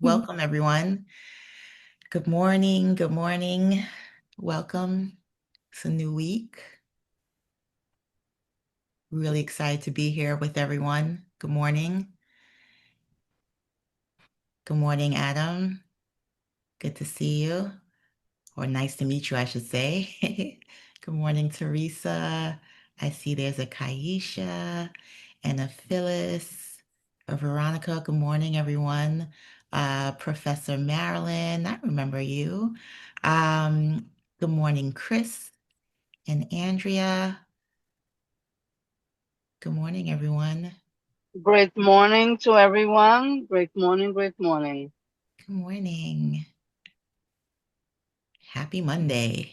Welcome, everyone. Good morning. Good morning. Welcome. It's a new week. Really excited to be here with everyone. Good morning. Good morning, Adam. Good to see you, or nice to meet you, I should say. Good morning, Teresa. I see there's a Kaisha and a Phyllis, a Veronica. Good morning, everyone. Professor Marilyn, I remember you. Um, Good morning, Chris and Andrea. Good morning, everyone. Great morning to everyone. Great morning, great morning. Good morning. Happy Monday.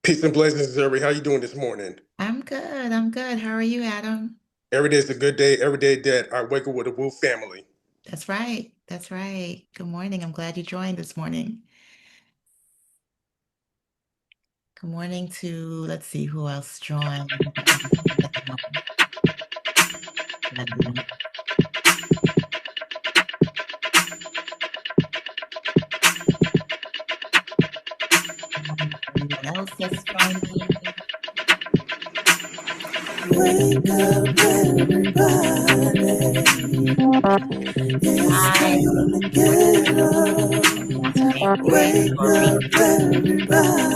Peace and blessings, Zuri. How you doing this morning? I'm good. I'm good. How are you, Adam? Every day is a good day. Every day that I wake up with a Woo family. That's right. That's right. Good morning. I'm glad you joined this morning. Good morning to, let's see who else joined. Everyone else that's joining. Wake up, everybody. It's Hi. time to Good morning. get up. That's Andrea and Wake Lori. up, everybody.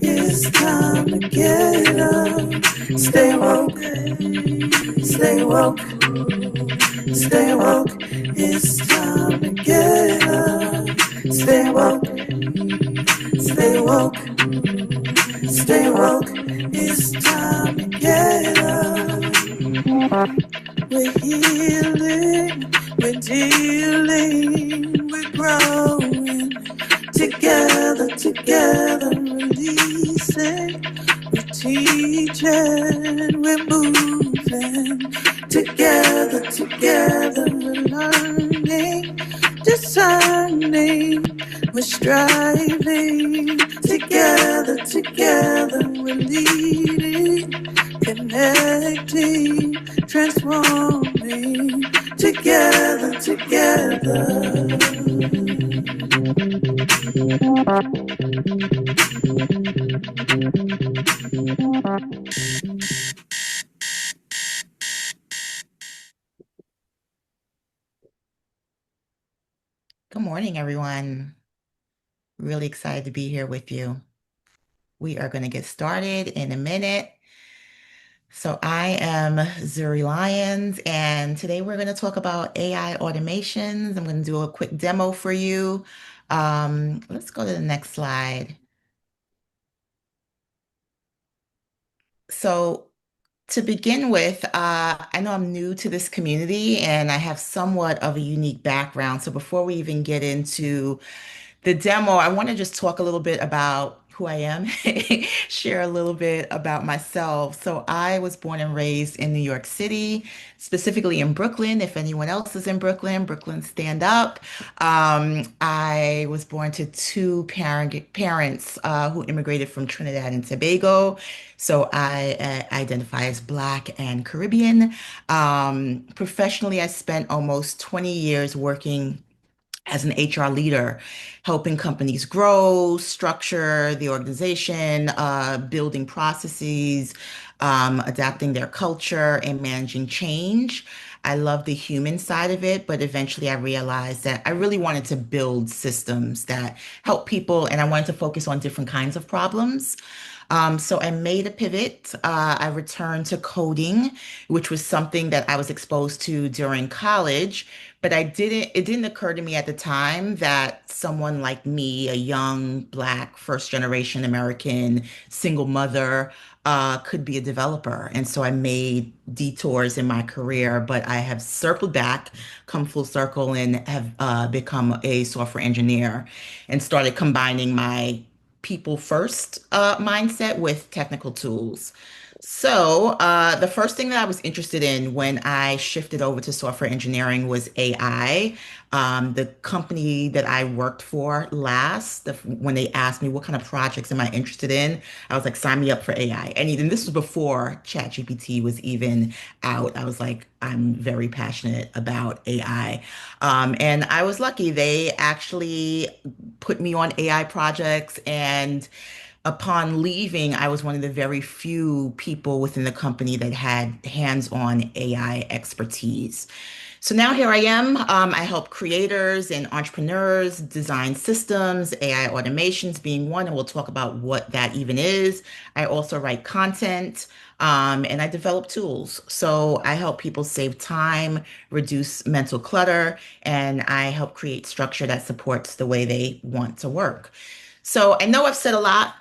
It's time to get up. Stay woke, stay woke, stay woke. It's time to get up. Stay woke, stay woke, stay woke. It's time to get up. We're healing, we're dealing, we're growing together, together, releasing, we're teaching, we're moving together, together, we're learning, discerning, we're striving together, together, we're leading, connecting, transforming together, together. Good morning, everyone. Really excited to be here with you. We are going to get started in a minute. So I am Zuri Lyons, and today we're going to talk about AI automations. I'm going to do a quick demo for you. Let's go to the next slide. So to begin with, I know I'm new to this community and I have somewhat of a unique background. So before we even get into the demo, I want to just talk a little bit about who I am, share a little bit about myself. So I was born and raised in New York City, specifically in Brooklyn. If anyone else is in Brooklyn, Brooklyn, stand up. I was born to two parents who immigrated from Trinidad and Tobago. So I identify as Black and Caribbean. Professionally, I spent almost 20 years working as an HR leader, helping companies grow, structure the organization, building processes, adapting their culture, and managing change. I love the human side of it, but eventually I realized that I really wanted to build systems that help people, and I wanted to focus on different kinds of problems. So I made a pivot. I returned to coding, which was something that I was exposed to during college, but it didn't occur to me at the time that someone like me, a young Black first generation American single mother, could be a developer. And so I made detours in my career, but I have circled back, come full circle, and have become a software engineer and started combining my people first mindset with technical tools. The first thing that I was interested in when I shifted over to software engineering was AI. The company that I worked for last, when they asked me what kind of projects am I interested in, I was like, sign me up for AI. And even this was before ChatGPT was even out. I was like, I'm very passionate about AI. And I was lucky. They actually put me on AI projects and upon leaving, I was one of the very few people within the company that had hands-on AI expertise. So now here I am. I help creators and entrepreneurs design systems, AI automations being one, and we'll talk about what that even is. I also write content, and I develop tools. So I help people save time, reduce mental clutter, and I help create structure that supports the way they want to work. So I know I've said a lot,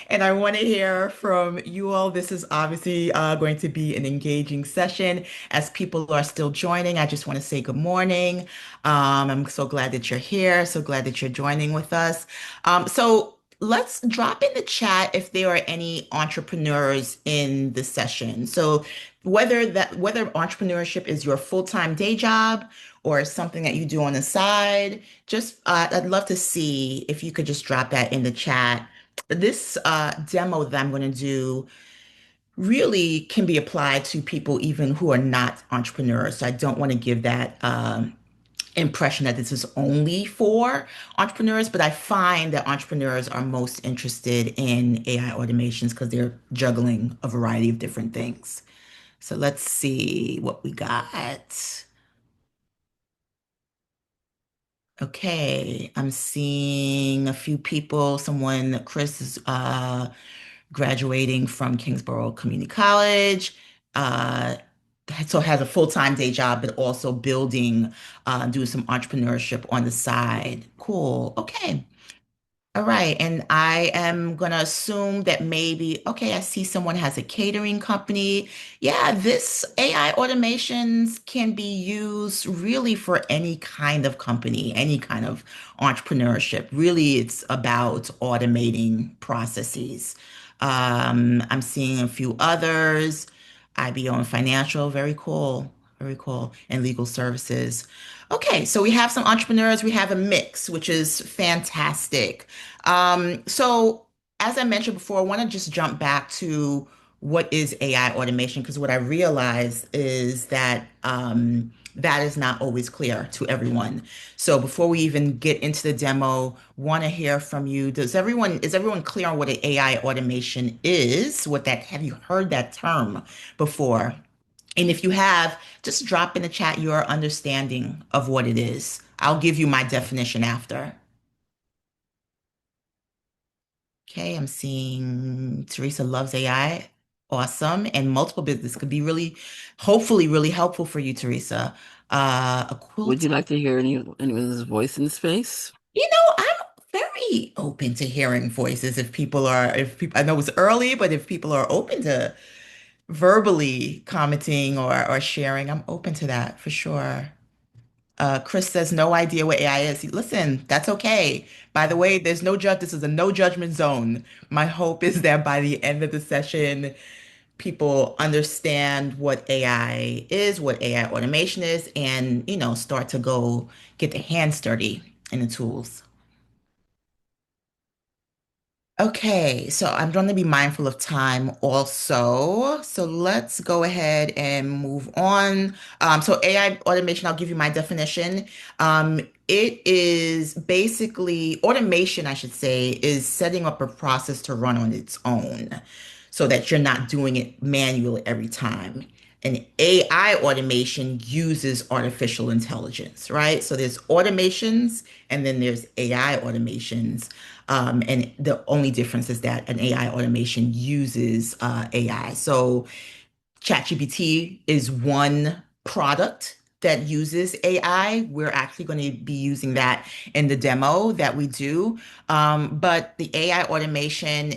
and I want to hear from you all. This is obviously going to be an engaging session. As people are still joining, I just want to say good morning. I'm so glad that you're here. So glad that you're joining with us. So let's drop in the chat if there are any entrepreneurs in the session. So whether entrepreneurship is your full-time day job or something that you do on the side, just I'd love to see if you could just drop that in the chat. This demo that I'm going to do really can be applied to people even who are not entrepreneurs. So I don't want to give that impression that this is only for entrepreneurs, but I find that entrepreneurs are most interested in AI automations because they're juggling a variety of different things. So let's see what we got. Okay, I'm seeing a few people. Chris is graduating from Kingsborough Community College. Uh, so has a full-time day job, but also doing some entrepreneurship on the side. Cool. Okay. All right, and I am gonna assume that maybe, okay, I see someone has a catering company. Yeah, this AI automations can be used really for any kind of company, any kind of entrepreneurship. Really, it's about automating processes. I'm seeing a few others. IBO and financial, very cool, and legal services. Okay, so we have some entrepreneurs, we have a mix, which is fantastic. So as I mentioned before, I want to just jump back to what is AI automation, because what I realize is that that is not always clear to everyone. So before we even get into the demo, want to hear from you. Is everyone clear on what an AI automation is? Have you heard that term before? And if you have, just drop in the chat your understanding of what it is. I'll give you my definition after. Okay, I'm seeing Teresa loves AI. Awesome. And multiple business could be hopefully, really helpful for you, Teresa. A Would quilt. you like to hear anyone's voice in space? I'm very open to hearing voices if people, I know it's early, but if people are open to verbally commenting or sharing, I'm open to that for sure. Chris says no idea what AI is. Listen, that's okay. By the way, there's no judge. This is a no judgment zone. My hope is that by the end of the session, people understand what AI is, what AI automation is, and start to go get their hands dirty in the tools. Okay, so I'm going to be mindful of time also. So let's go ahead and move on. So AI automation, I'll give you my definition. It is basically automation, I should say, is setting up a process to run on its own so that you're not doing it manually every time. And AI automation uses artificial intelligence, right? So there's automations and then there's AI automations. And the only difference is that an AI automation uses AI. So ChatGPT is one product that uses AI. We're actually going to be using that in the demo that we do. But the AI automation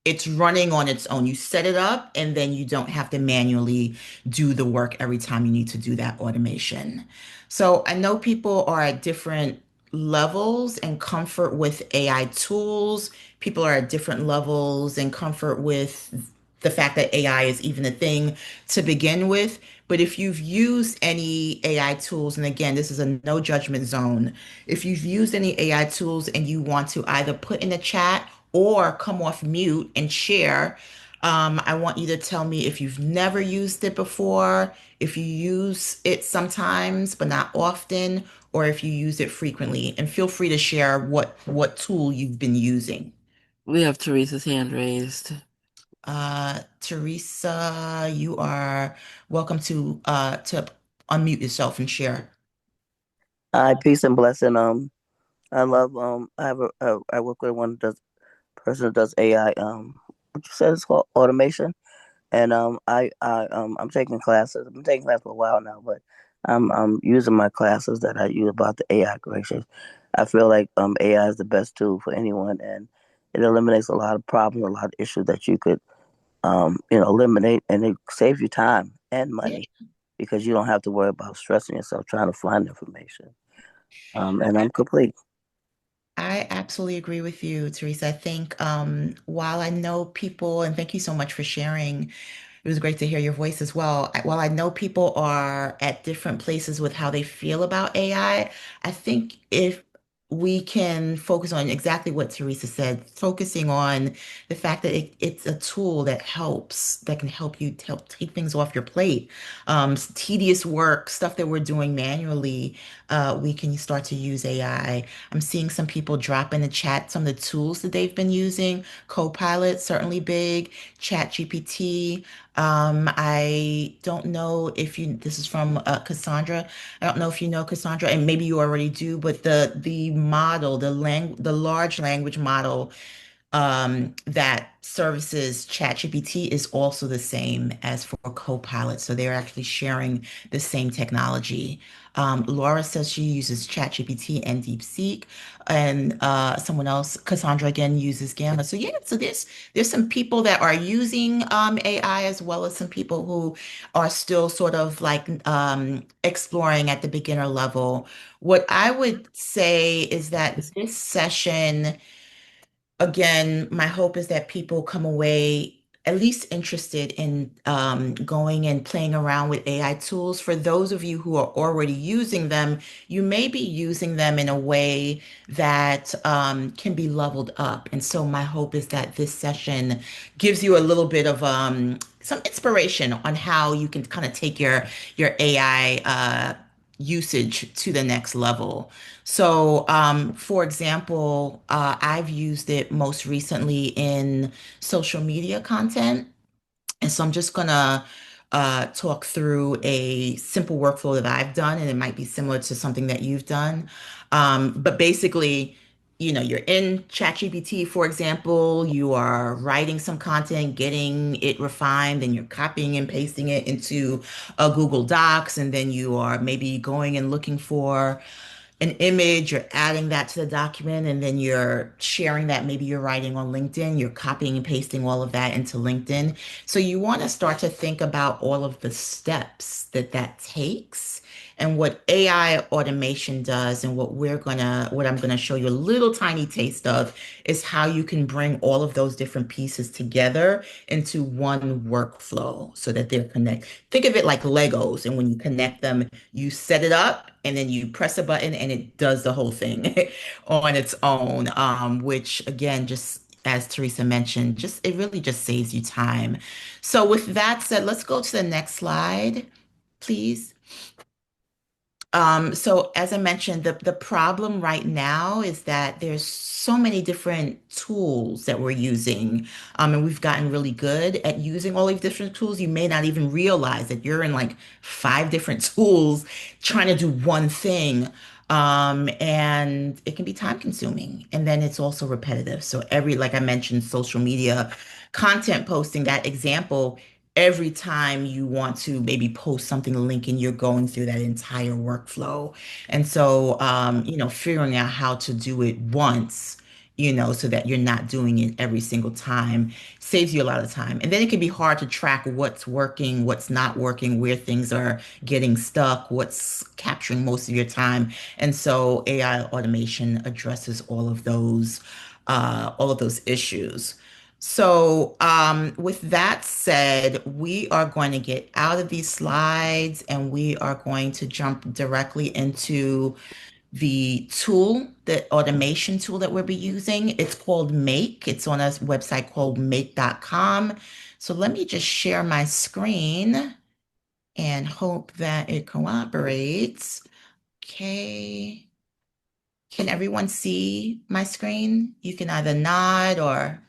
it's running on its own. You set it up and then you don't have to manually do the work every time you need to do that automation. So I know people are at different levels and comfort with AI tools. People are at different levels and comfort with the fact that AI is even a thing to begin with. But if you've used any AI tools, and again, this is a no judgment zone, if you've used any AI tools and you want to either put in the chat or come off mute and share, I want you to tell me if you've never used it before, if you use it sometimes but not often, or if you use it frequently. And feel free to share what tool you've been using. We have Teresa's hand raised. Teresa, you are welcome to unmute yourself and share. Hi, peace and blessing. I love I work with one that does person that does AI. What you said it's called automation, and I'm taking classes. I've been taking classes for a while now, but I'm using my classes that I use about the AI corrections. I feel like AI is the best tool for anyone, and it eliminates a lot of problems, a lot of issues that you could eliminate, and it saves you time and Yeah. money because you don't have to worry about stressing yourself trying to find information. And I'm complete. I absolutely agree with you, Teresa. I think while I know people, and thank you so much for sharing. It was great to hear your voice as well. While I know people are at different places with how they feel about I think if we can focus on exactly what Teresa said, focusing on the fact that it's a tool that helps, that can help you help take things off your plate. Tedious work, stuff that we're doing manually, we can start to use AI. I'm seeing some people drop in the chat some of the tools that they've been using. Copilot, certainly big. Chat GPT. I don't know if you, this is from Cassandra. I don't know if you know Cassandra, and maybe you already do, but the model, the large language model that services ChatGPT is also the same as for Copilot. So they're actually sharing the same technology. Laura says she uses ChatGPT and DeepSeek, and someone else, Cassandra again, uses Gamma. So yeah, so there's some people that are using AI as well as some people who are still sort of like exploring at the beginner level. What I would say is that this session again, my hope is that people come away at least interested in going and playing around with AI tools. For those of you who are already using them, you may be using them in a way that can be leveled up. And so my hope is that this session gives you a little bit of some inspiration on how you can kind of take your AI usage to the next level. So, for example, I've used it most recently in social media content. And so I'm just gonna talk through a simple workflow that I've done, and it might be similar to something that you've done. But basically, you're in ChatGPT, for example, you are writing some content, getting it refined, and you're copying and pasting it into a Google Docs, and then you are maybe going and looking for an image, you're adding that to the document, and then you're sharing that. Maybe you're writing on LinkedIn, you're copying and pasting all of that into LinkedIn. So you want to start to think about all of the steps that that takes and what AI automation does. And what I'm gonna show you a little tiny taste of is how you can bring all of those different pieces together into one workflow so that they're connected. Think of it like Legos, and when you connect them, you set it up and then you press a button and it does the whole thing on its own, which again, just as Teresa mentioned, just it really just saves you time. So with that said, let's go to the next slide, please. So as I mentioned, the problem right now is that there's so many different tools that we're using, and we've gotten really good at using all these different tools. You may not even realize that you're in like five different tools trying to do one thing, and it can be time consuming, and then it's also repetitive. So like I mentioned, social media content posting, that example every time you want to maybe post something, a link, and you're going through that entire workflow. And so, figuring out how to do it once, so that you're not doing it every single time. Saves you a lot of time. And then it can be hard to track what's working, what's not working, where things are getting stuck, what's capturing most of your time. And so AI automation addresses all of those issues. So, with that said, we are going to get out of these slides and we are going to jump directly into the automation tool that we'll be using. It's called Make. It's on a website called make.com. So let me just share my screen and hope that it cooperates. Okay. Can everyone see my screen? You can either nod or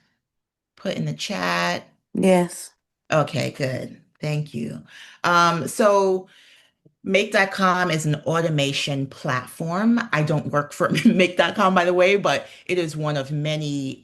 put in the chat. Yes. Okay, good. Thank you. So Make.com is an automation platform. I don't work for Make.com, by the way, but it is one of many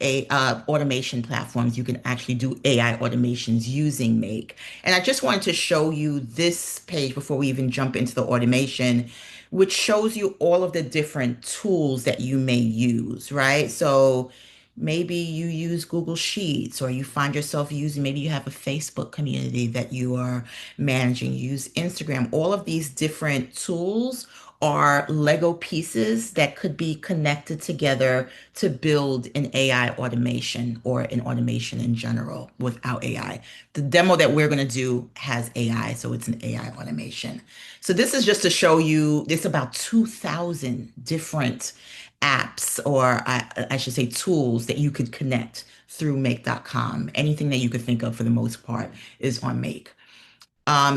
automation platforms. You can actually do AI automations using Make. And I just wanted to show you this page before we even jump into the automation, which shows you all of the different tools that you may use, right? So maybe you use Google Sheets, or you find yourself using, maybe you have a Facebook community that you are managing, use Instagram. All of these different tools are Lego pieces that could be connected together to build an AI automation or an automation in general without AI. The demo that we're going to do has AI, so it's an AI automation. So this is just to show you, there's about 2,000 different apps, or I should say tools that you could connect through make.com. Anything that you could think of for the most part is on Make.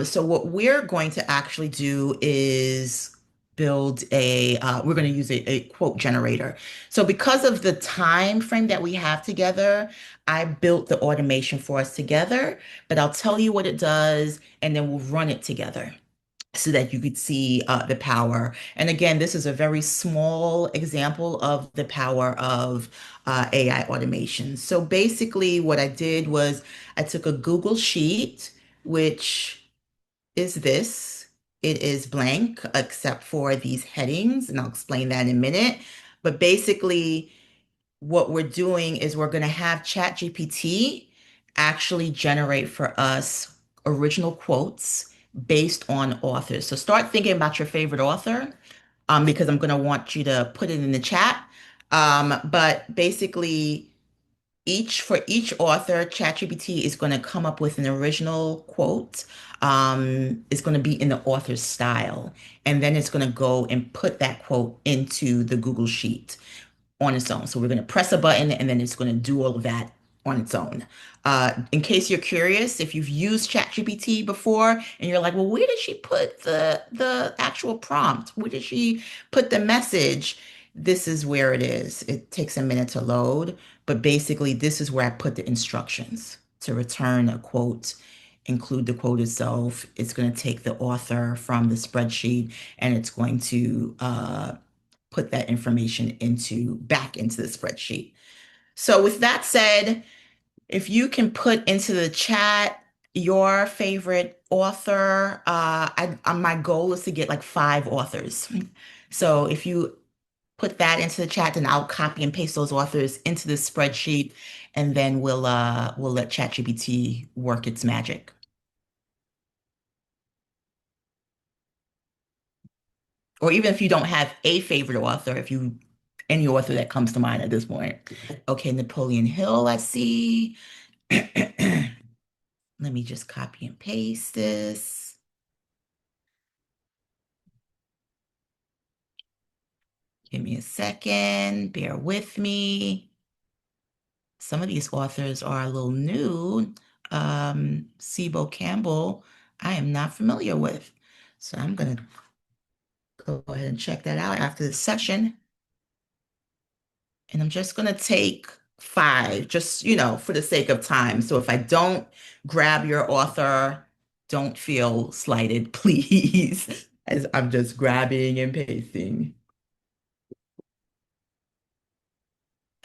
So what we're going to actually do is we're going to use a quote generator. So because of the time frame that we have together, I built the automation for us together, but I'll tell you what it does and then we'll run it together so that you could see the power. And again, this is a very small example of the power of AI automation. So basically what I did was I took a Google Sheet, which is this. It is blank except for these headings, and I'll explain that in a minute. But basically, what we're doing is we're going to have ChatGPT actually generate for us original quotes based on authors. So start thinking about your favorite author, because I'm going to want you to put it in the chat. But basically, for each author, ChatGPT is going to come up with an original quote. It's going to be in the author's style, and then it's going to go and put that quote into the Google Sheet on its own. So we're going to press a button and then it's going to do all of that on its own. In case you're curious, if you've used ChatGPT before and you're like, well, where did she put the actual prompt? Where did she put the message? This is where it is. It takes a minute to load, but basically this is where I put the instructions to return a quote, include the quote itself. It's going to take the author from the spreadsheet and it's going to put that information back into the spreadsheet. So with that said, if you can put into the chat your favorite author, my goal is to get like 5 authors. So if you put that into the chat, then I'll copy and paste those authors into the spreadsheet, and then we'll let ChatGPT work its magic. Or even if you don't have a favorite author, any author that comes to mind at this point. Okay, Napoleon Hill, I see. Let me just copy and paste this. Give me a second, bear with me. Some of these authors are a little new. Sibo Campbell, I am not familiar with. So I'm gonna go ahead and check that out after this session. And I'm just going to take 5, just, for the sake of time. So if I don't grab your author, don't feel slighted, please, as I'm just grabbing and pasting.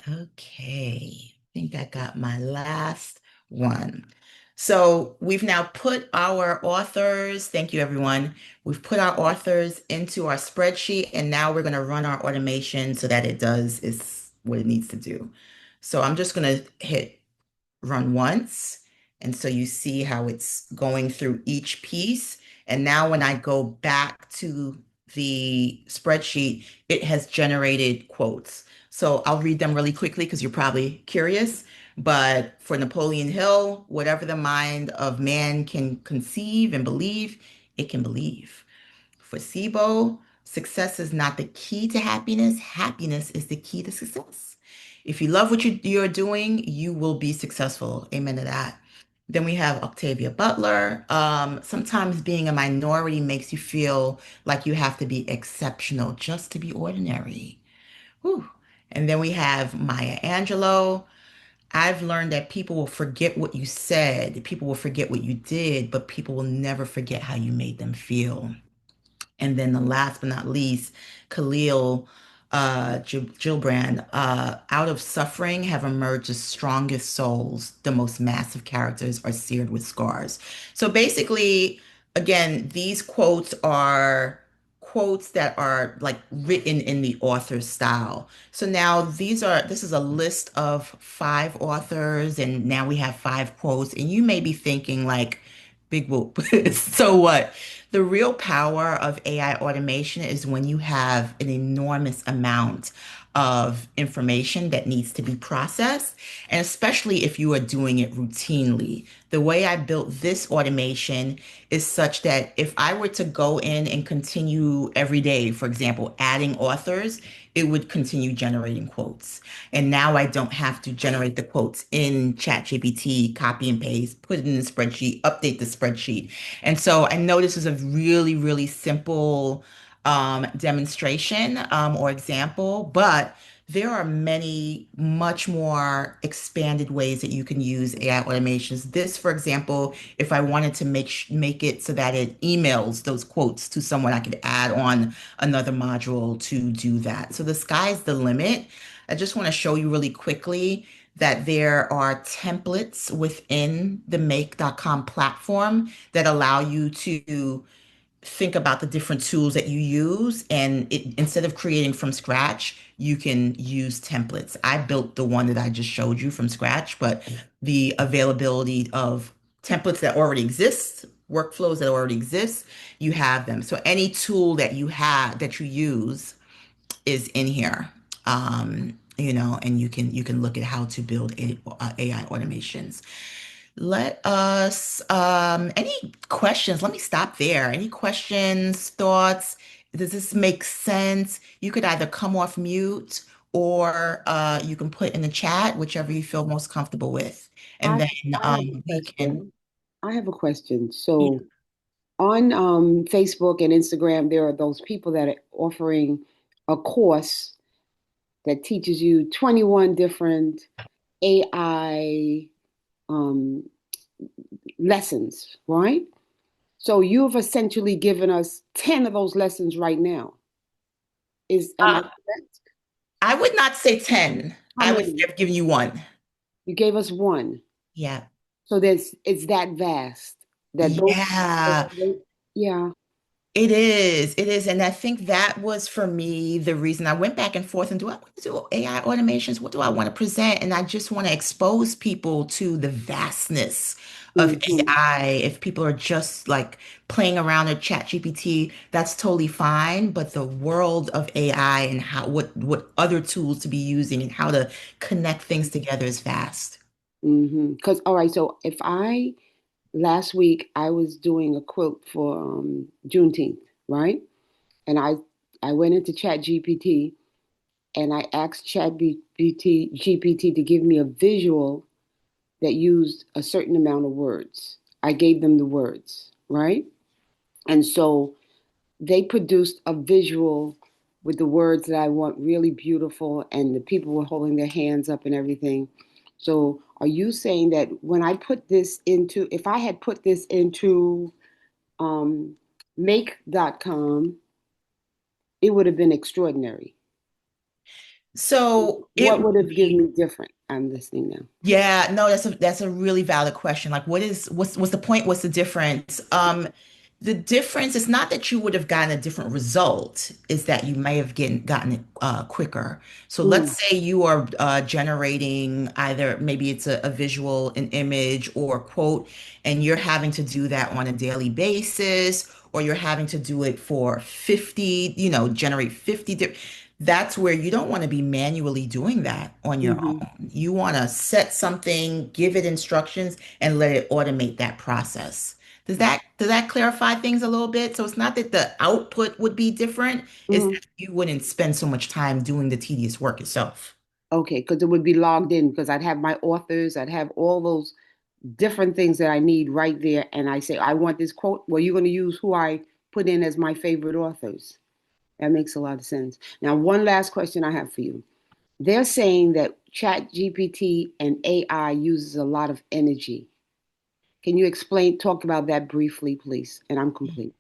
Okay, I think I got my last one. So we've now put our authors, thank you everyone. We've put our authors into our spreadsheet, and now we're going to run our automation so that it does what it needs to do. So I'm just going to hit run once. And so you see how it's going through each piece. And now when I go back to the spreadsheet, it has generated quotes. So I'll read them really quickly because you're probably curious. But for Napoleon Hill, whatever the mind of man can conceive and believe, it can believe. For SIBO, success is not the key to happiness. Happiness is the key to success. If you love what you're doing, you will be successful. Amen to that. Then we have Octavia Butler. Sometimes being a minority makes you feel like you have to be exceptional just to be ordinary. Whew. And then we have Maya Angelou. I've learned that people will forget what you said, people will forget what you did, but people will never forget how you made them feel. And then the last but not least, Khalil Gilbrand, out of suffering have emerged the strongest souls. The most massive characters are seared with scars. So basically, again, these quotes are quotes that are like written in the author's style. So now this is a list of five authors, and now we have five quotes, and you may be thinking like, big whoop. So what? The real power of AI automation is when you have an enormous amount of information that needs to be processed, and especially if you are doing it routinely. The way I built this automation is such that if I were to go in and continue every day, for example, adding authors, it would continue generating quotes. And now I don't have to generate the quotes in ChatGPT, copy and paste, put it in the spreadsheet, update the spreadsheet. And so I know this is a really, really simple demonstration or example, but there are many much more expanded ways that you can use AI automations. This, for example, if I wanted to make it so that it emails those quotes to someone, I could add on another module to do that. So the sky's the limit. I just want to show you really quickly that there are templates within the make.com platform that allow you to think about the different tools that you use. And instead of creating from scratch, you can use templates. I built the one that I just showed you from scratch, but the availability of templates that already exist, workflows that already exist, you have them. So any tool that you have that you use is in here. And you can look at how to build AI automations. Let us, any questions? Let me stop there. Any questions, thoughts? Does this make sense? You could either come off mute or you can put in the chat, whichever you feel most comfortable with. And I then I have a we can, question. I have a question. yeah. So on Facebook and Instagram, there are those people that are offering a course that teaches you 21 different AI um, lessons, right? So you've essentially given us 10 of those lessons right now. Am I Uh, correct? I would not say 10. How I would say many? I've given you one. You gave us one. Yeah. So it's that vast that Yeah. yeah. It is. It is. And I think that was for me the reason I went back and forth and do I want to do AI automations? What do I want to present? And I just want to expose people to the vastness of Hmm. AI. If people are just like playing around with ChatGPT, that's totally fine. But the world of AI and what other tools to be using and how to connect things together is vast. Because all right, so if I last week I was doing a quilt for Juneteenth, right? And I went into Chat GPT and I asked GPT to give me a visual that used a certain amount of words. I gave them the words, right? And so they produced a visual with the words that I want really beautiful, and the people were holding their hands up and everything. So, are you saying that when I put this into, if I had put this into um, make.com, it would have been extraordinary? So it What would would have given be. me different? I'm listening now. Yeah, no, that's a really valid question. Like, what's the point? What's the difference? The difference is not that you would have gotten a different result, is that you may have gotten it quicker. So let's Mm, say you are generating either maybe it's a visual, an image, or a quote, and you're having to do that on a daily basis, or you're having to do it for 50, generate 50. That's where you don't want to be manually doing that on your hmm own. You want to set something, give it instructions, and let it automate that process. Does that clarify things a little bit? So it's not that the output would be different, it's hmm that you wouldn't spend so much time doing the tedious work itself. Okay, because it would be logged in because I'd have my authors, I'd have all those different things that I need right there. And I say, I want this quote. Well, you're going to use who I put in as my favorite authors. That makes a lot of sense. Now, one last question I have for you. They're saying that Chat GPT and AI uses a lot of energy. Can you talk about that briefly, please? And I'm complete.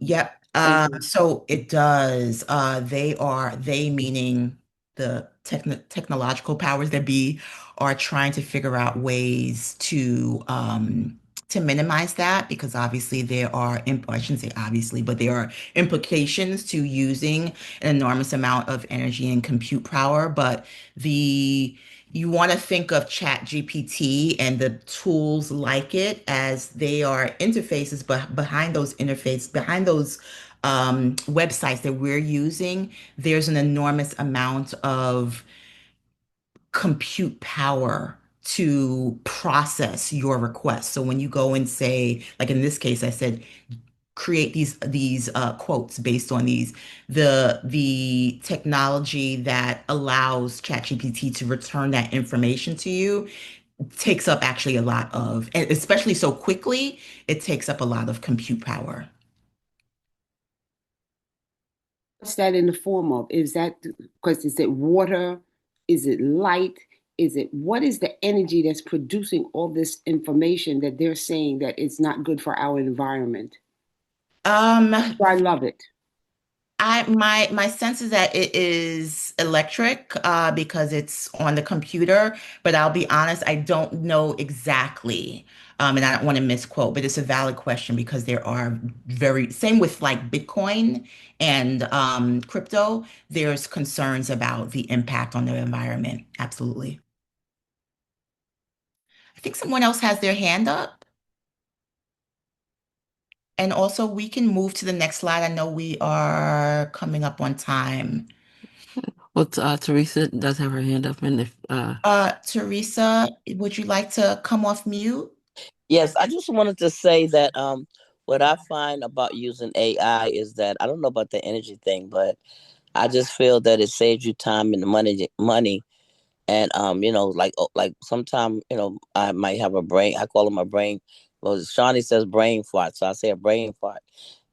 Yep. Thank you. So it does. They meaning the technological powers that be are trying to figure out ways to minimize that because obviously there are, I shouldn't say obviously, but there are implications to using an enormous amount of energy and compute power. But the you want to think of Chat GPT and the tools like it as they are interfaces, but behind those websites that we're using, there's an enormous amount of compute power to process your request. So when you go and say, like in this case, I said, create these quotes based on the technology that allows ChatGPT to return that information to you takes up actually a lot of, and especially so quickly, it takes up a lot of compute power. What's that in the form of? Is that because is it water? Is it light? Is it what is the energy that's producing all this information that they're saying that it's not good for our environment? Um, I love it. my sense is that it is electric because it's on the computer, but I'll be honest, I don't know exactly. And I don't want to misquote, but it's a valid question because there are very same with like Bitcoin and crypto. There's concerns about the impact on the environment. Absolutely. I think someone else has their hand up. And also, we can move to the next slide. I know we are coming up on time. Well, Teresa does have her hand up, and if Teresa, would you like to come off mute? Yes, I just wanted to say that what I find about using AI is that I don't know about the energy thing, but I just feel that it saves you time and money. And like sometimes I might have a brain. I call them a brain. Well, Shawnee says brain fart, so I say a brain fart.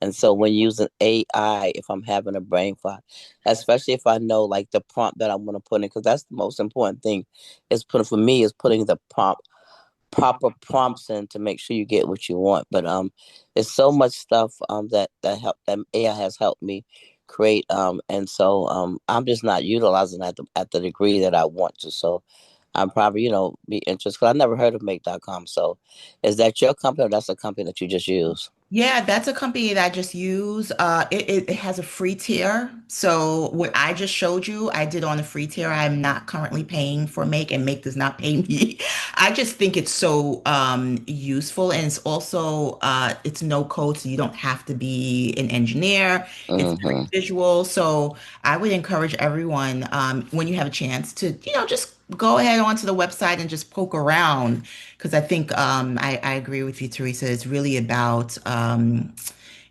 And so when using AI, if I'm having a brain fart, especially if I know like the prompt that I'm going to put in, because that's the most important thing, is putting for me is putting the proper prompts in to make sure you get what you want. But there's so much stuff that AI has helped me create, and so I'm just not utilizing at the degree that I want to. So I'm probably be interested because I never heard of Make.com. So is that your company or that's a company that you just use? Yeah, that's a company that I just use. It has a free tier. So what I just showed you, I did on a free tier. I'm not currently paying for Make, and Make does not pay me. I just think it's so useful, and it's also it's no code, so you don't have to be an engineer. It's very Mm-hmm. visual. So I would encourage everyone when you have a chance to, just go ahead onto the website and just poke around because I think I agree with you, Teresa. It's really about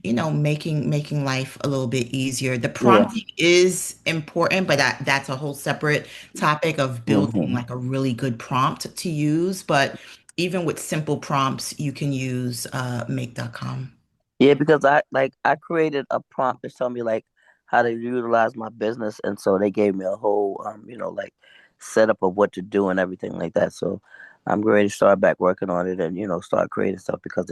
making life a little bit easier. The Yeah. prompting is important, but that's a whole separate topic of building Mm-hmm. like a really good prompt to use. But even with simple prompts, you can use make.com. Yeah, because I created a prompt to tell me like how to utilize my business, and so they gave me a whole like setup of what to do and everything like that. So I'm ready to start back working on it and start creating stuff because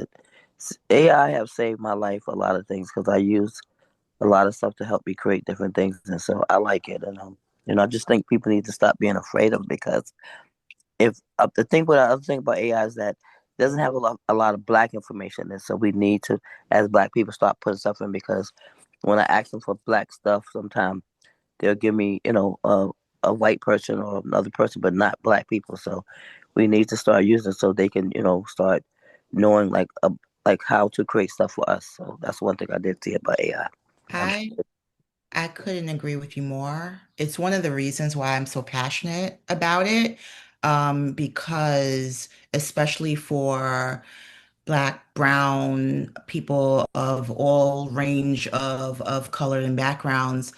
AI have saved my life a lot of things because I use a lot of stuff to help me create different things, and so I like it. And I just think people need to stop being afraid of it because if the other thing about AI is that doesn't have a lot of black information. And so we need to, as black people, start putting stuff in, because when I ask them for black stuff, sometimes they'll give me, a white person or another person, but not black people. So we need to start using it so they can, start knowing like how to create stuff for us. So that's one thing I did see about AI. I'm I I couldn't agree with you more. It's one of the reasons why I'm so passionate about it, because especially for Black, brown people of all range of color and backgrounds.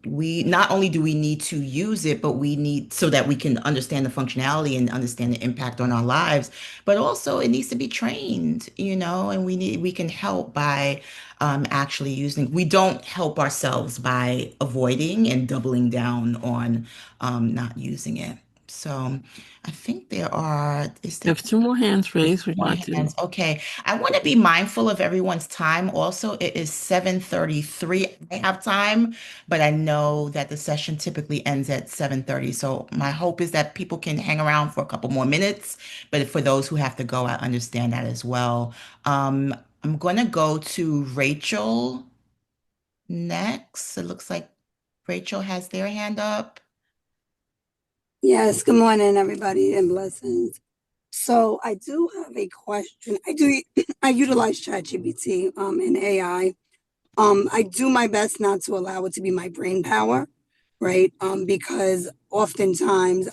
We not only do we need to use it, but we need so that we can understand the functionality and understand the impact on our lives, but also it needs to be trained, and we can help by actually using. We don't help ourselves by avoiding and doubling down on not using it. So I think is We there have two more hands raised. Would you more like to? hands? Okay. I want to be mindful of everyone's time. Also, it is 7:33. I have time, but I know that the session typically ends at 7:30. So my hope is that people can hang around for a couple more minutes. But for those who have to go, I understand that as well. I'm going to go to Rachel next. It looks like Rachel has their hand up. Yes, good morning, everybody, and blessings. So I do have a question. I utilize ChatGPT and AI. I do my best not to allow it to be my brain power, right? Because oftentimes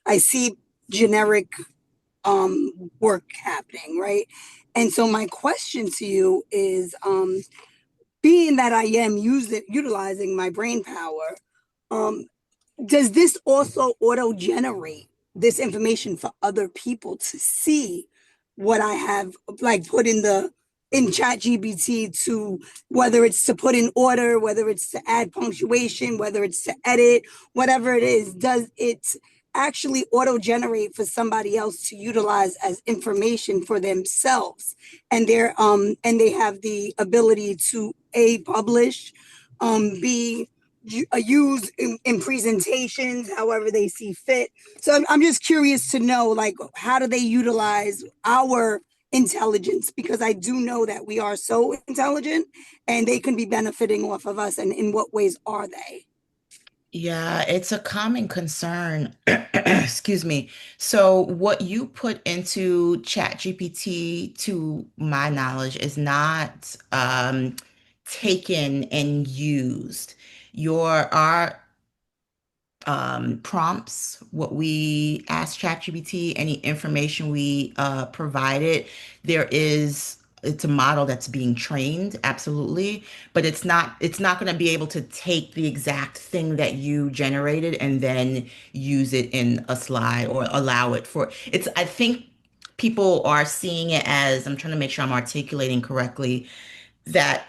I see generic work happening, right? And so my question to you is, being that I am utilizing my brain power, um, does this also auto generate this information for other people to see what I have like put in chat GBT, to whether it's to put in order, whether it's to add punctuation, whether it's to edit, whatever it is, does it actually auto generate for somebody else to utilize as information for themselves, and they have the ability to a publish, b used in presentations, however they see fit. So I'm just curious to know, like, how do they utilize our intelligence? Because I do know that we are so intelligent and they can be benefiting off of us. And in what ways are they? Yeah, it's a common concern. Excuse me. So, what you put into ChatGPT, to my knowledge, is not taken and used. Our prompts, what we ask ChatGPT, any information we provided, it's a model that's being trained, absolutely, but it's not going to be able to take the exact thing that you generated and then use it in a slide or allow it for it's I think people are seeing it as, I'm trying to make sure I'm articulating correctly, that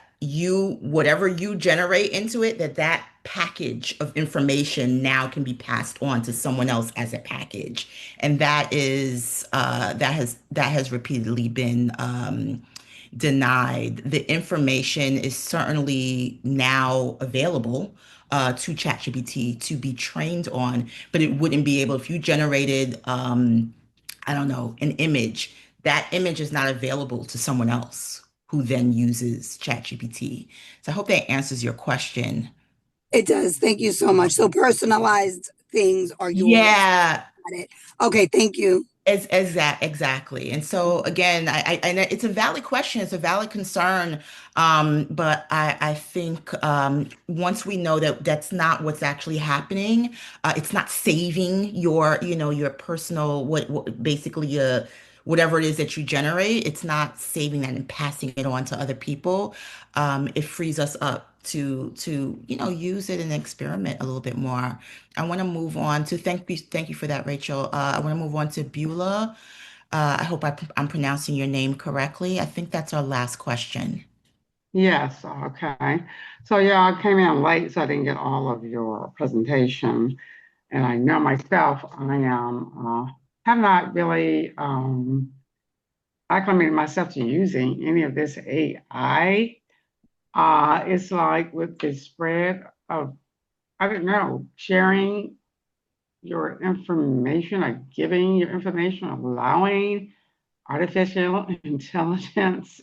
whatever you generate into it, that package of information now can be passed on to someone else as a package. And that has repeatedly been denied. The information is certainly now available to ChatGPT to be trained on, but it wouldn't be able, if you generated I don't know, an image, that image is not available to someone else who then uses ChatGPT. So I hope that answers your question. It does. Thank you so much. So personalized things are yours. Yeah, Got it. Okay, thank you. exactly. And so again, and it's a valid question, it's a valid concern. But I think once we know that that's not what's actually happening, it's not saving your personal, what basically whatever it is that you generate, it's not saving that and passing it on to other people. It frees us up to use it and experiment a little bit more. I want to move on to thank you for that, Rachel. I want to move on to Beulah. I hope I'm pronouncing your name correctly. I think that's our last question. Yes, okay. So yeah, I came in late, so I didn't get all of your presentation. And I know myself, have not really acclimated myself to using any of this AI. It's like with the spread of, I don't know, sharing your information, or giving your information, allowing artificial intelligence,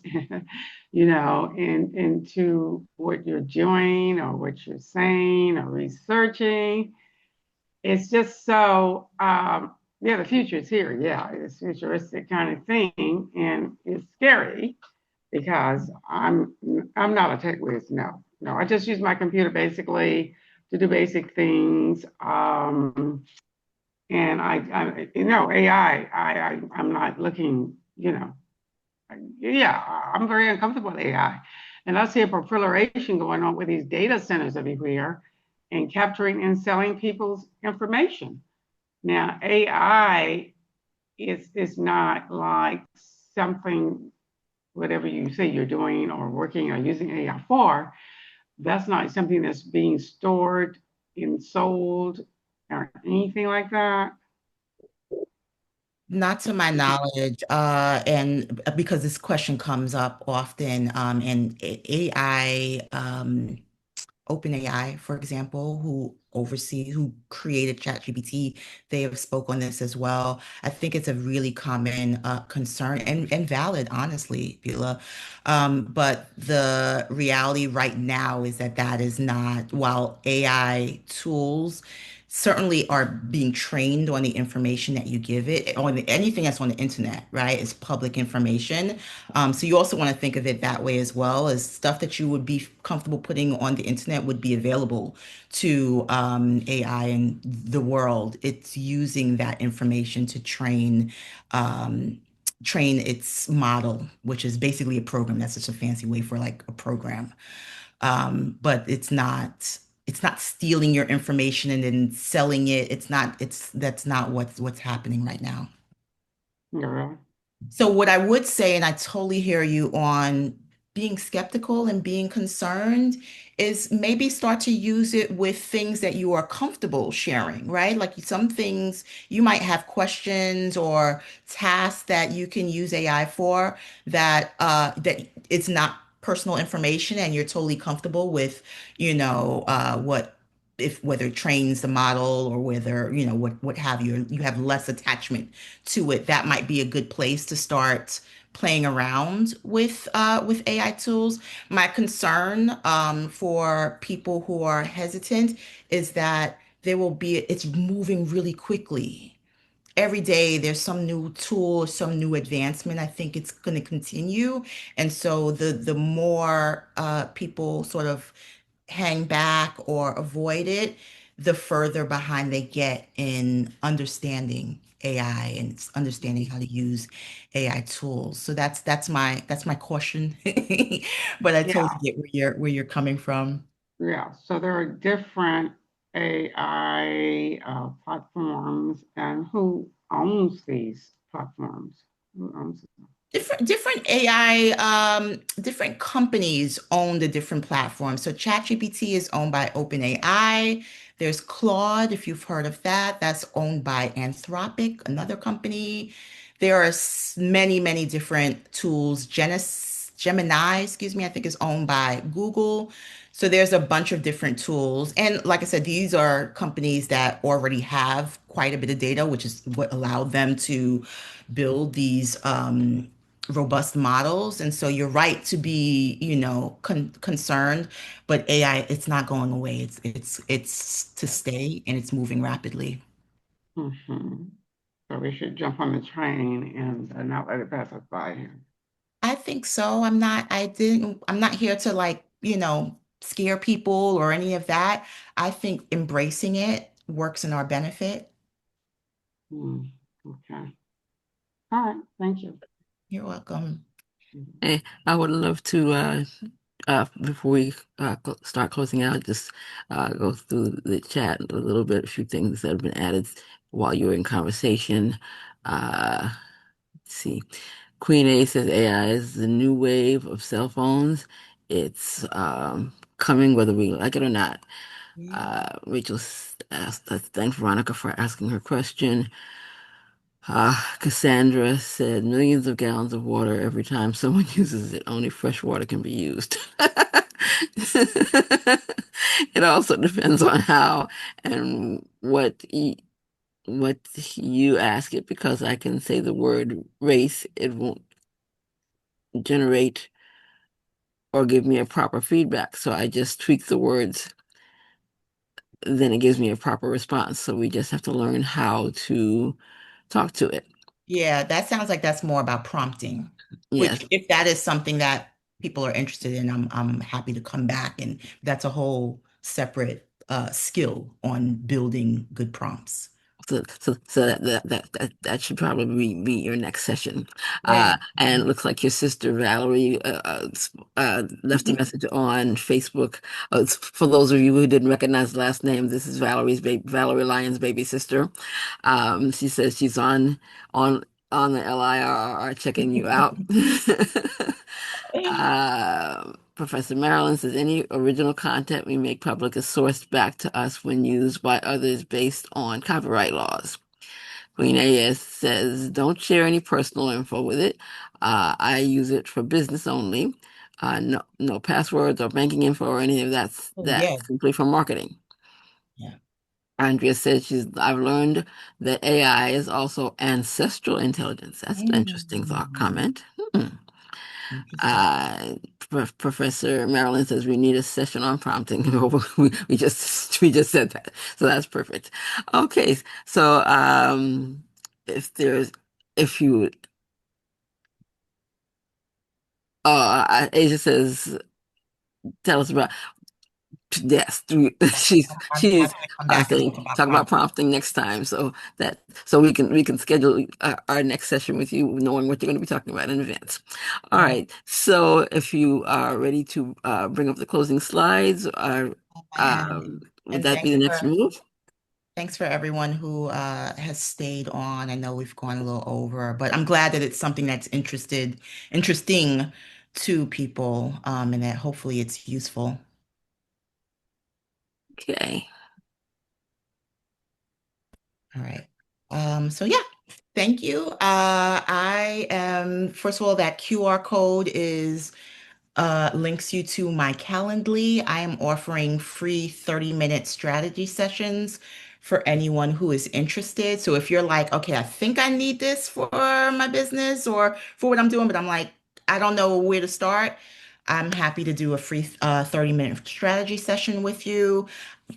into what you're doing or what you're saying or researching. It's just so, yeah, the future is here. Yeah, it's futuristic kind of thing, and it's scary because I'm not a tech whiz. No, no, I just use my computer basically to do basic things. And AI, I'm not looking, yeah, I'm very uncomfortable with AI. And I see a proliferation going on with these data centers everywhere and capturing and selling people's information. Now, AI is not like something, whatever you say you're doing or working or using AI for, that's not something that's being stored and sold or anything like that. Not to my knowledge, and because this question comes up often, and AI, OpenAI, for example, who created ChatGPT, they have spoke on this as well. I think it's a really common concern and valid, honestly, Bila. But the reality right now is that that is not, while AI tools certainly are being trained on the information that you give it, on anything that's on the internet, right? It's public information. So you also want to think of it that way as well, as stuff that you would be comfortable putting on the internet would be available to AI and the world. It's using that information to train its model, which is basically a program. That's just a fancy way for like a program. But it's not stealing your information and then selling it. That's not what's happening right now. Yeah, really. So what I would say, and I totally hear you on being skeptical and being concerned, is maybe start to use it with things that you are comfortable sharing, right? Like some things you might have questions or tasks that you can use AI for that it's not personal information and you're totally comfortable with, what if whether it trains the model or whether, what have you, you have less attachment to it. That might be a good place to start playing around with AI tools. My concern for people who are hesitant is that it's moving really quickly. Every day there's some new tool, some new advancement. I think it's going to continue. And so the more people sort of hang back or avoid it, the further behind they get in understanding AI and understanding how to use AI tools. So that's my caution. But I totally Yeah, get where you're coming from. yeah. So there are different AI platforms, and who owns these platforms? Who owns them? Different AI, different companies own the different platforms. So ChatGPT is owned by OpenAI. There's Claude, if you've heard of that, that's owned by Anthropic, another company. There are many, many different tools. Gemini, excuse me, I think is owned by Google. So there's a bunch of different tools. And like I said, these are companies that already have quite a bit of data, which is what allowed them to build these robust models. And so you're right to be, concerned, but AI, it's not going away. It's to stay and it's moving rapidly. Hmm. So we should jump on the train and not let it pass us by here. I think so. I'm not here to like, scare people or any of that. I think embracing it works in our benefit. Hmm. Okay. All right. Thank you. You're welcome. Mhm. Hey, I would love to, before we start closing out, just go through the chat a little bit, a few things that have been added while you were in conversation. Let's see. Queen A says AI is the new wave of cell phones. It's coming whether we like it or not. Yeah. Rachel asked, thanks Veronica for asking her question. Cassandra said millions of gallons of water every time someone uses it. Only fresh water can be used. It also depends on how and what what you ask it, because I can say the word race, it won't generate or give me a proper feedback. So I just tweak the words, then it gives me a proper response. So we just have to learn how to talk to it. Yeah, that sounds like that's more about prompting, Yes. which if that is something that people are interested in, I'm happy to come back, and that's a whole separate skill on building good prompts. So that should probably be your next session. Yeah. And it looks like your sister Valerie left a message on Facebook. For those of you who didn't recognize the last name, this is Valerie Lyons' baby sister. She says she's on on the LIRR checking you out. Professor Marilyn says any original content we make public is sourced back to us when used by others based on copyright laws. Queen AS says don't share any personal info with it. I use it for business only. No passwords or banking info or any of Oh, that yeah. simply for marketing. Yeah. Andrea says I've learned that AI is also ancestral intelligence. That's an interesting thought Mm, comment. Hmm. interesting. Uh, Professor Marilyn says we need a session on prompting. We just said that, so that's perfect. Okay, so if there's if you Asia says tell us about. Yes, I'm she's happy to come back and saying talk about talk about prompting. prompting next time, so we can schedule our next session with you, knowing what you're going to be talking about in advance. All Yeah. right. So if you are ready to bring up the closing slides, I am. would And that be the next move? thanks for everyone who has stayed on. I know we've gone a little over, but I'm glad that it's something that's interesting to people, and that hopefully it's useful. Okay. All right. So yeah, thank you. I am, first of all, that QR code is links you to my Calendly. I am offering free 30-minute strategy sessions for anyone who is interested. So if you're like, okay, I think I need this for my business or for what I'm doing, but I'm like, I don't know where to start, I'm happy to do a free 30-minute strategy session with you.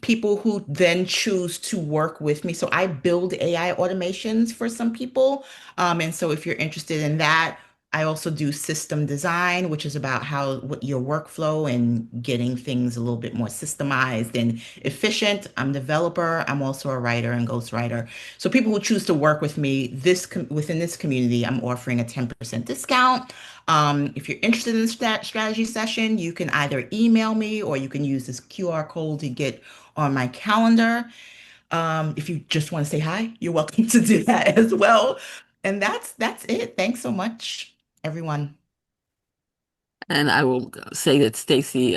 People who then choose to work with me. So I build AI automations for some people. And so if you're interested in that, I also do system design, which is about what your workflow and getting things a little bit more systemized and efficient. I'm a developer. I'm also a writer and ghostwriter. So people who choose to work with me within this community, I'm offering a 10% discount. If you're interested in the strategy session, you can either email me or you can use this QR code to get on my calendar. If you just want to say hi, you're welcome to do that as well. And that's it. Thanks so much, everyone. And I will say that Stacy,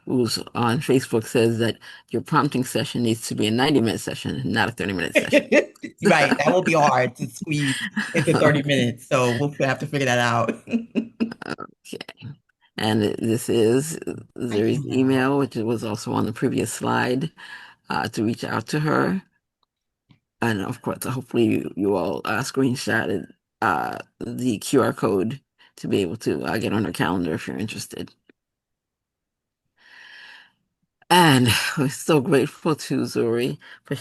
who's on Facebook, says that your prompting session needs to be a 90-minute session, not a 30-minute session. Right, that will be hard to squeeze into 30 minutes. So we'll have to figure that out. Okay. And this is I Zuri's email. email, which was also on the previous slide, to reach out to her. And of course, hopefully you all screenshotted the QR code to be able to get on her calendar if you're interested. And we're so grateful to Zuri for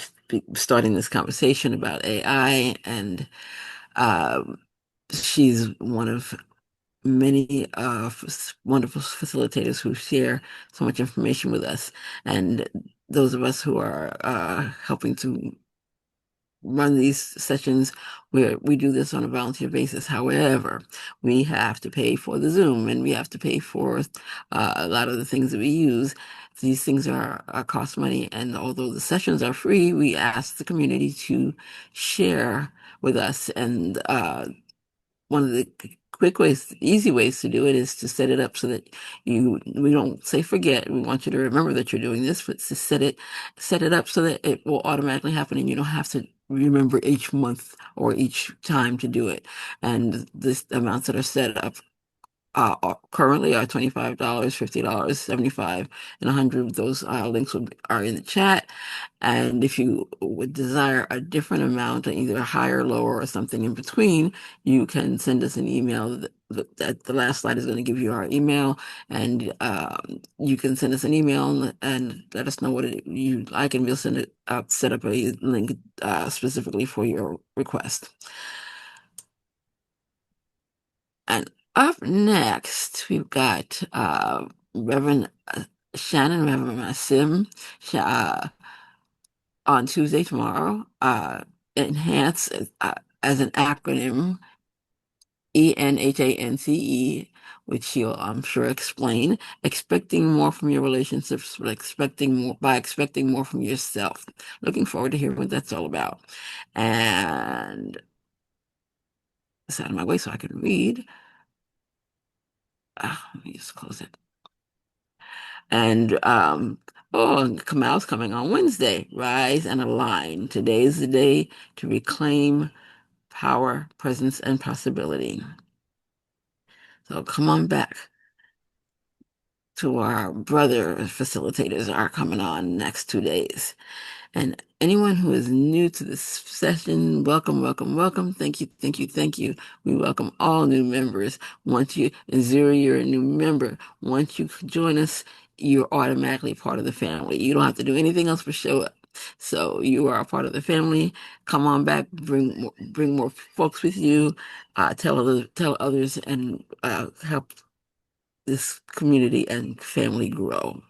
starting this conversation about AI. And um, she's one of many wonderful facilitators who share so much information with us. And those of us who are helping to run these sessions where we do this on a volunteer basis. However, we have to pay for the Zoom and we have to pay for a lot of the things that we use. These things are cost money, and although the sessions are free, we ask the community to share with us. And one of the quick ways, easy ways to do it is to set it up so that we don't say forget. We want you to remember that you're doing this, but to set it up so that it will automatically happen and you don't have to remember each month or each time to do it. And this amounts that are set up currently are $25, $50, 75, and 100. Those links are in the chat. And if you would desire a different amount, either higher, lower, or something in between, you can send us an email. That the last slide is going to give you our email, and you can send us an email and let us know what you like, and we'll send it up, set up a link specifically for your request. And up next, we've got Reverend Shannon, Reverend Masim, on Tuesday, tomorrow. Enhance as an acronym, ENHANCE, which he'll, I'm sure, explain. Expecting more from your relationships, but expecting more from yourself. Looking forward to hearing what that's all about. And it's out of my way so I can read. Let me just close it. And Kamal's coming on Wednesday. Rise and align. Today is the day to reclaim power, presence, and possibility. So come on back to our brother facilitators are coming on next 2 days. And anyone who is new to this session, welcome, welcome, welcome. Thank you, thank you, thank you. We welcome all new members. Once you, Zuri, you're a new member. Once you join us, you're automatically part of the family. You don't have to do anything else but show up. So you are a part of the family. Come on back, bring more folks with you, tell others, and help this community and family grow.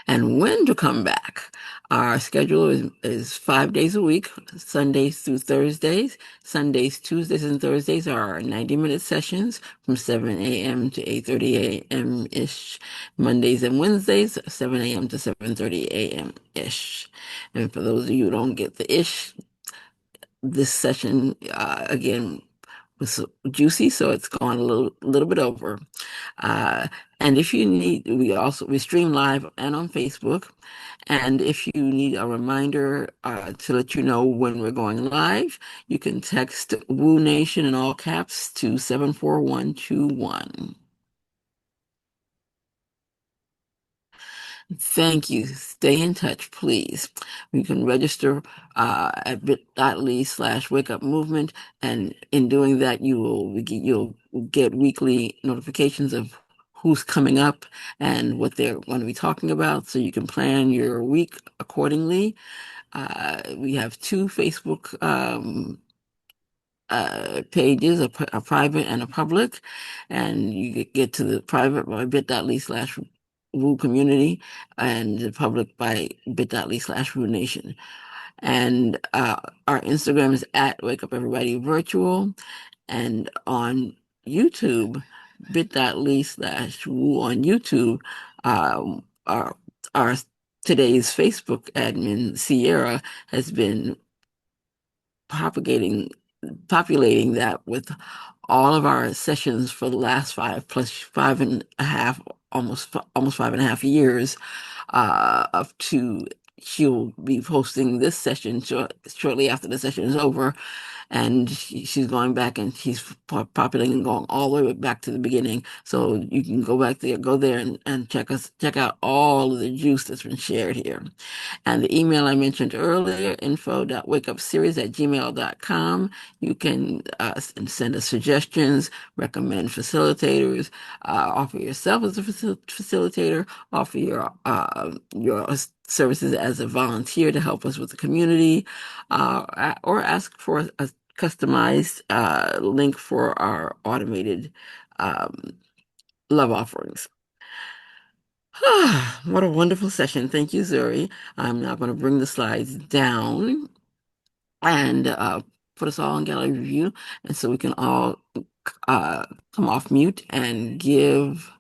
And when to come back. Our schedule is 5 days a week, Sundays through Thursdays. Sundays, Tuesdays, and Thursdays are our 90-minute sessions from 7 a.m. to 8:30 a.m.-ish. Mondays and Wednesdays, 7 a.m. to 7:30 a.m.-ish. And for those of you who don't get the ish, this session, again, was juicy, so it's gone a little bit over. And if you need, we stream live and on Facebook. And if you need a reminder to let you know when we're going live, you can text Woo Nation in all caps to 74121. Thank you. Stay in touch, please. You can register at bit.ly/wake up movement. And in doing that, you'll get weekly notifications of who's coming up and what they're going to be talking about, so you can plan your week accordingly. We have two Facebook pages, a private and a public, and you get to the private by bit.ly/Woo Community, and the public by bit.ly/Woo Nation. And our Instagram is at Wake Up Everybody Virtual, and on YouTube, bit.ly/Woo on YouTube. Our today's Facebook admin, Sierra, has been populating that with all of our sessions for the last 5+5.5, almost 5.5 years, up to she'll be posting this session shortly after the session is over, and she's going back and she's populating and going all the way back to the beginning. So you can go there and check out all of the juice that's been shared here. And the email I mentioned earlier, info.wakeupseries@gmail.com. You can send us suggestions, recommend facilitators, offer yourself as a facilitator, offer your services as a volunteer to help us with the community, or ask for a customized link for our automated love offerings. What a wonderful session. Thank you, Zuri. I'm now going to bring the slides down and put us all in gallery view, and so we can all come off mute and give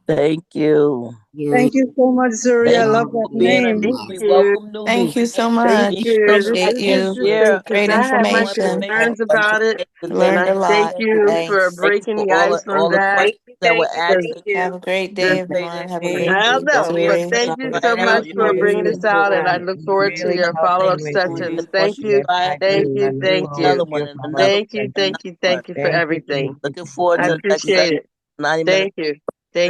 Thank you. Zuri. Thank you so much, Zuri. I Thank you love Um, that for being a name. Thank newbie. you. Welcome, newbie. Thank you We so Thank much. you. This Appreciate is you. interesting share because Great I had my more information. concerns information and about it, education. and Thank Learned I a you for thank lot. sharing. you for Thanks. Thank you for breaking the ice on all the that. questions that were asked. And Have a great day, Just everyone. Have a great I day, don't know, but Zuri. thank you try so it out. much You for know, bringing this out, and I look forward to your follow-up sessions. the Thank question you, I thank you, thank another you, one and another thank you, one. thank you, thank you for everything. Looking forward I to the next session. appreciate it. 90 minutes. Thank you.